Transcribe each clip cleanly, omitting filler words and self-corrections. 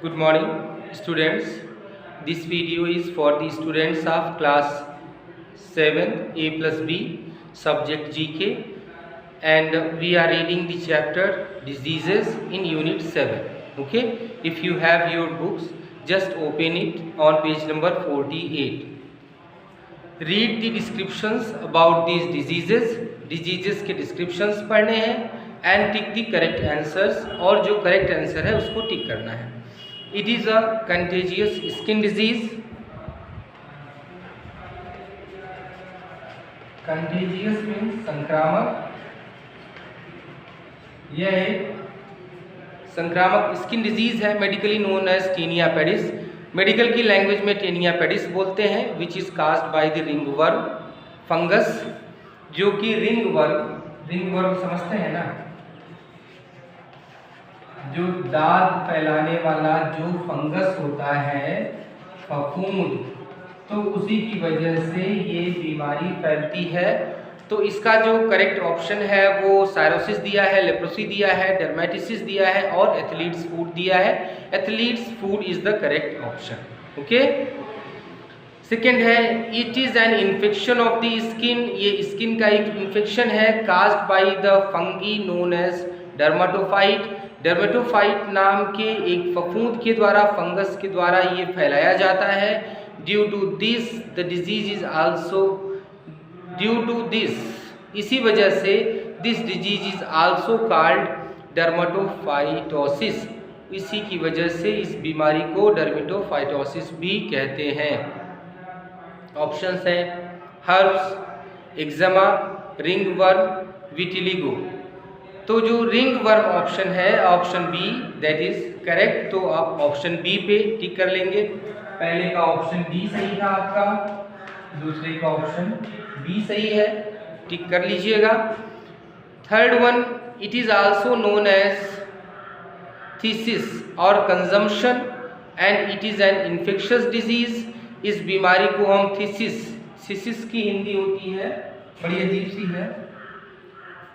Good morning, students. This video is for the students of class 7 A plus B subject GK, and we are reading the chapter diseases in unit 7. Okay, if you have your books, just open it on page number 48. Read the descriptions about these diseases के descriptions पढ़ने हैं and tick the correct answers, और जो correct answer है उसको टिक करना है. It is a contagious skin disease. Contagious means संक्रामक. यह एक संक्रामक स्किन डिजीज है, medically known as tinea pedis. Medical की लैंग्वेज में टेनिया पेडिस बोलते हैं, which is caused by the ringworm fungus, जो कि रिंगवर्म समझते हैं ना, जो दाद फैलाने वाला जो फंगस होता है फफूंद, तो उसी की वजह से ये बीमारी फैलती है. तो इसका जो करेक्ट ऑप्शन है वो सायरोसिस दिया है, लेप्रोसी दिया है, डर्मेटिसिस दिया है और एथलीट्स फूड दिया है. Athlete's foot is the correct option. Okay, second है it is an infection of the skin. ये स्किन का एक इन्फेक्शन है caused by the fungi known as dermatophyte. Dermatophyte नाम के एक फफूंद के द्वारा, फंगस के द्वारा ये फैलाया जाता है. Due to this the disease is also इसी वजह से this disease is also called dermatophytosis. इसी की वजह से इस बीमारी को डर्मेटोफाइटोसिस भी कहते हैं. ऑप्शंस हैं हर्ब्स, एक्जिमा, रिंगवर्म, विटिलिगो. तो जो रिंगवर्म ऑप्शन है, option B, that is correct. तो आप ऑप्शन बी पे टिक कर लेंगे. पहले का ऑप्शन बी सही था आपका, दूसरे का ऑप्शन बी सही है, टिक कर लीजिएगा. Third one, it is also known as phthisis और consumption and it is an infectious disease. इस बीमारी को हम थीसिस की हिंदी होती है, बड़ी अजीब सी है,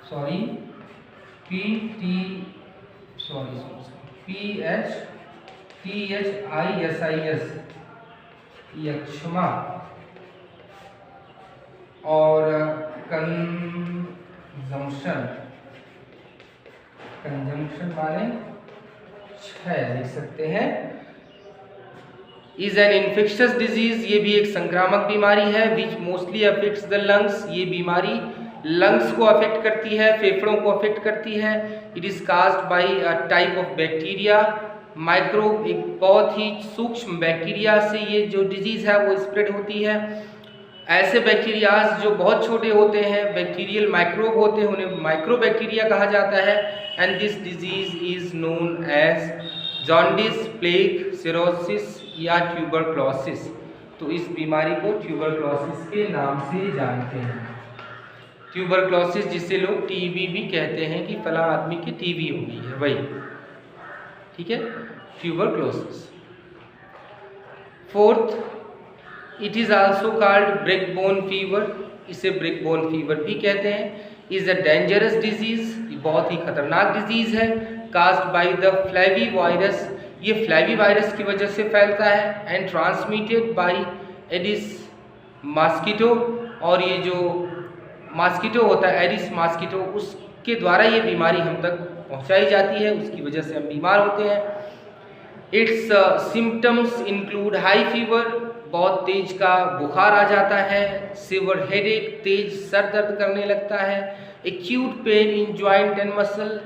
सॉरी, PHTHISIS, यक्षमा, और कंजम्पशन माने 6 लिख सकते हैं. इज एन इन्फेक्शियस डिजीज, ये भी एक संक्रामक बीमारी है. विच मोस्टली अफेक्ट्स द लंग्स, ये बीमारी लंग्स को अफेक्ट करती है, फेफड़ों को अफेक्ट करती है. It is caused bye a type of bacteria, microbe, एक बहुत ही सूक्ष्म बैक्टीरिया से ये जो डिजीज है वो स्प्रेड होती है. ऐसे बैक्टीरियाज जो बहुत छोटे होते हैं, बैक्टीरियल माइक्रोब होते हैं, उन्हें माइक्रोबैक्टीरिया कहा जाता है. And this disease is known as jaundice, plague, cirrhosis या ट्यूबरक्लोसिस. तो इस बीमारी को ट्यूबरक्लोसिस के नाम से जानते हैं. ट्यूबरक्लोसिस जिसे लोग टीबी भी कहते हैं कि फला आदमी की टीबी हो गई है, वही, ठीक है, tuberculosis. Fourth, it is also called breakbone fever, इसे ब्रेकबोन फीवर भी कहते हैं. इज अ डेंजरस डिजीज, बहुत ही खतरनाक डिजीज है. कास्ड बाय द फ्लैवी वायरस, ये फ्लैवी वायरस की वजह से फैलता है. And transmitted by Aedes mosquito, और ये जो मॉस्किटो होता है, एडिस मॉस्किटो, उसके द्वारा ये बीमारी हम तक पहुंचाई जाती है, उसकी वजह से हम बीमार होते हैं. It's symptoms include high fever, बहुत तेज का बुखार आ जाता है. सीवियर हेडेक, तेज सर दर्द करने लगता है. Acute pain in joint and muscle,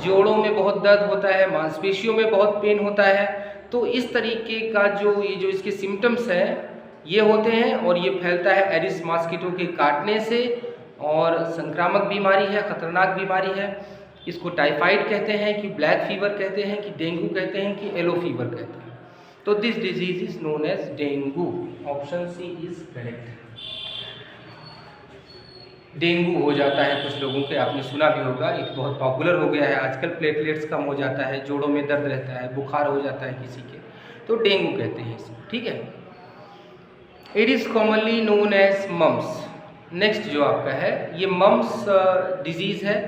जोड़ों में बहुत दर्द होता है, मांसपेशियों में बहुत पेन होता है. तो इस तरीके का जो इसके सिम्टम्स हैं ये होते हैं, और ये फैलता है एडिस मॉस्किटो के काटने से. और संक्रामक बीमारी है, खतरनाक बीमारी है. इसको टाइफाइड कहते हैं कि ब्लैक फीवर कहते हैं कि डेंगू कहते हैं कि येलो फीवर कहते हैं. तो this disease is known as dengue. Option C is correct. Dengue हो जाता है कुछ लोगों के, आपने सुना भी होगा, ये बहुत पॉपुलर हो गया है आजकल. प्लेटलेट्स कम हो जाता है, जोड़ों में दर्द रहता है, बुखार हो जाता है किसी के, तो डेंगू कहते हैं इसको, ठीक है. It is commonly known as mumps. Next जो आपका है ये मम्स डिजीज है.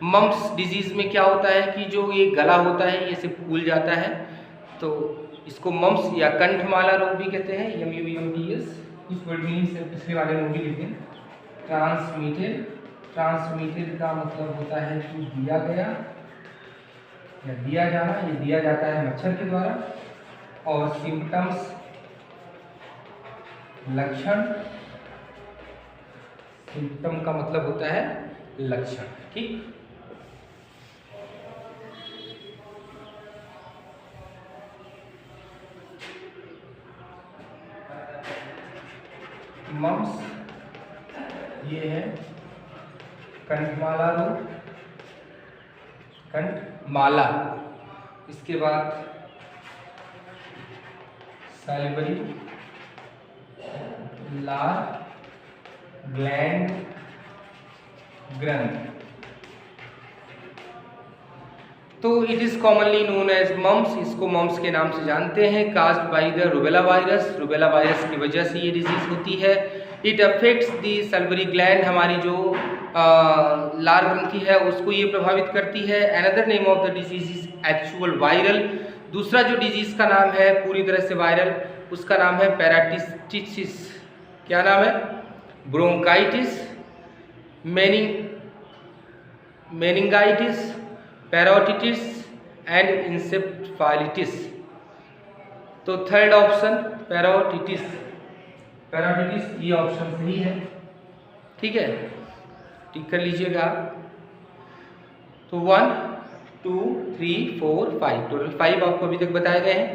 मम्स डिजीज में क्या होता है कि जो ये गला होता है ये से फूल जाता है, तो इसको मम्स या कंठमाला रोग भी कहते हैं, MUMPS। इस वर्ड मीनिंग से पिछले वाले में भी लिखे। ट्रांसमिटेड, ट्रांसमिटेड का मतलब होता है कि दिया गया या दिया जाना, ये दिया जाता है मच्छर के द्वारा। और सिम्टम्स लक्षण, सिम्टम का मतलब होता है लक्षण, ठीक। मम्स ये है कंठमाला रोग, कंठमाला। इसके बाद सैलिवरी लार ग्लैंड ग्रंथ। तो it is commonly known as mumps, इसको मम्स के नाम से जानते हैं। Caused by the rubella virus, rubella virus की वजह से ये डिजीज होती है। It affects the salivary gland, हमारी जो लार ग्रंथि है उसको ये प्रभावित करती है। Another name of the disease is actual viral, दूसरा जो डिजीज का नाम है पूरी तरह से वायरल, उसका नाम है पैराटिटिस। क्या नाम है? Bronchitis, meningitis, parotitis and encephalitis. तो थर्ड ऑप्शन पैरोटिटिस, पैरोटिटिस ये ऑप्शन सही है, ठीक है, टिक कर लीजिएगा। तो 1 2 3 4 5 टोटल 5 आपको अभी तक बताए गए हैं।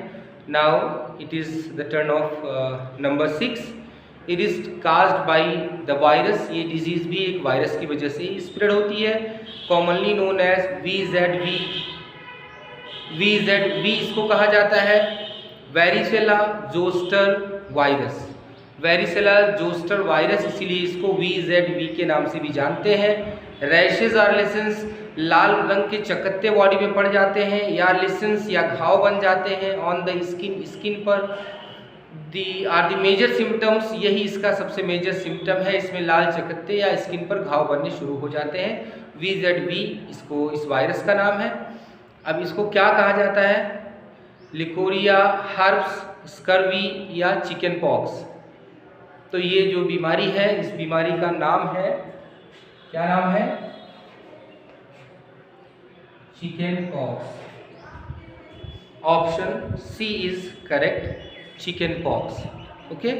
Now it is the turn of number 6। It is caused by the virus, ये डिजीज भी एक वायरस की वजह से स्प्रेड होती है। Commonly known as VZV, VZV इसको कहा जाता है varicella zoster virus, varicella zoster virus, इसीलिए इसको VZV के नाम से भी जानते हैं। रैशेज आर लेसेंस, लाल रंग के चकत्ते बॉडी में पड़ जाते हैं, या लेसेंस या घाव बन जाते हैं ऑन द स्किन, स्किन पर। दी आर दी मेजर सिम्टम्स, यही इसका सबसे मेजर सिम्टम है, इसमें लाल चकत्ते या स्किन पर घाव बनने शुरू हो जाते हैं। VZV इसको इस वायरस का नाम है। अब इसको क्या कहा जाता है? लिकोरिया, हर्प्स, स्कर्वी या चिकन पॉक्स। तो ये जो बीमारी है, इस बीमारी का नाम है, क्या नाम है? Chicken pox. Option C is correct, chicken pox. Okay,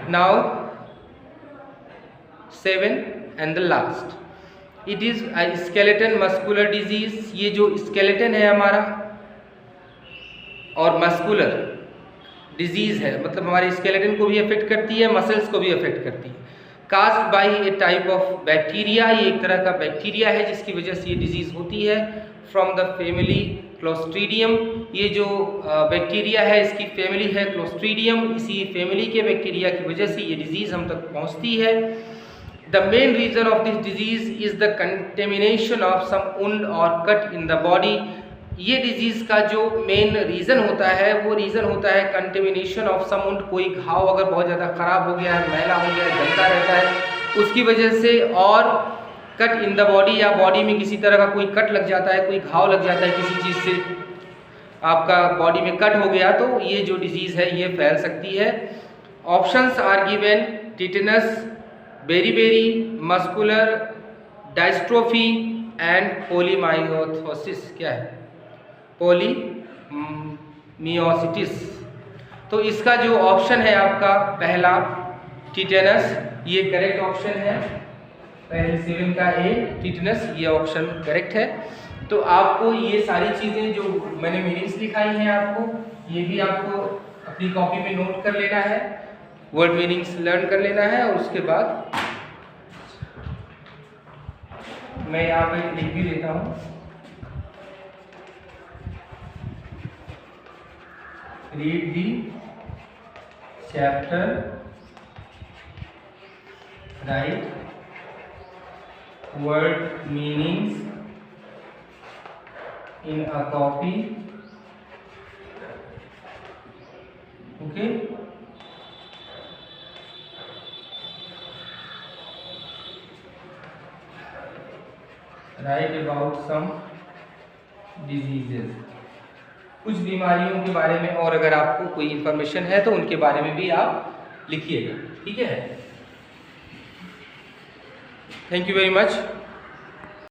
now 7 and the last, it is a skeleton muscular disease. ये जो स्केलेटन है हमारा और मस्कुलर डिजीज है, मतलब हमारे स्केलेटन को भी अफेक्ट करती है, मसल्स को भी अफेक्ट करती है। Caused bye A type of bacteria, ये एक तरह का बैक्टीरिया है जिसकी वजह से ये डिजीज होती है। फ्रॉम द फैमिली क्लोस्ट्रीडियम, ये जो बैक्टीरिया है इसकी फैमिली है क्लोस्ट्रीडियम, इसी फैमिली के बैक्टीरिया की वजह से ये डिजीज हम तक पहुंचती है। The main reason of this disease is the contamination of some wound और कट इन द बॉडी। ये डिजीज का जो मेन रीजन होता है वो रीजन होता है कंटेमिनेशन ऑफ सम वुंड, कोई घाव अगर बहुत ज़्यादा खराब हो गया है, मैला हो गया है, गंदा रहता है, उसकी वजह से, और कट इन द बॉडी, या बॉडी में किसी तरह का कोई कट लग जाता है, कोई घाव लग जाता है किसी चीज़ से, आपका बॉडी में कट हो गया, तो ये जो डिजीज़ है ये फैल सकती है। Options are given: tetanus, beriberi, muscular dystrophy and polymyositis. क्या है? पोलीमियोसिटिस। तो इसका जो ऑप्शन है आपका पहला टिटेनस, ये करेक्ट ऑप्शन है। पहले 7 का ए टिटेनस, ये ऑप्शन करेक्ट है। तो आपको ये सारी चीज़ें जो मैंने मीनिंग्स लिखाई हैं आपको, ये भी आपको अपनी कॉपी में नोट कर लेना है, वर्ड मीनिंग्स लर्न कर लेना है, और उसके बाद मैं यहाँ पे लिख भी देता हूँ। Read the chapter, write word meanings in a copy. Okay. Write about some diseases. कुछ बीमारियों के बारे में और अगर आपको कोई इन्फॉर्मेशन है तो उनके बारे में भी आप लिखिएगा, ठीक है। Thank you very much.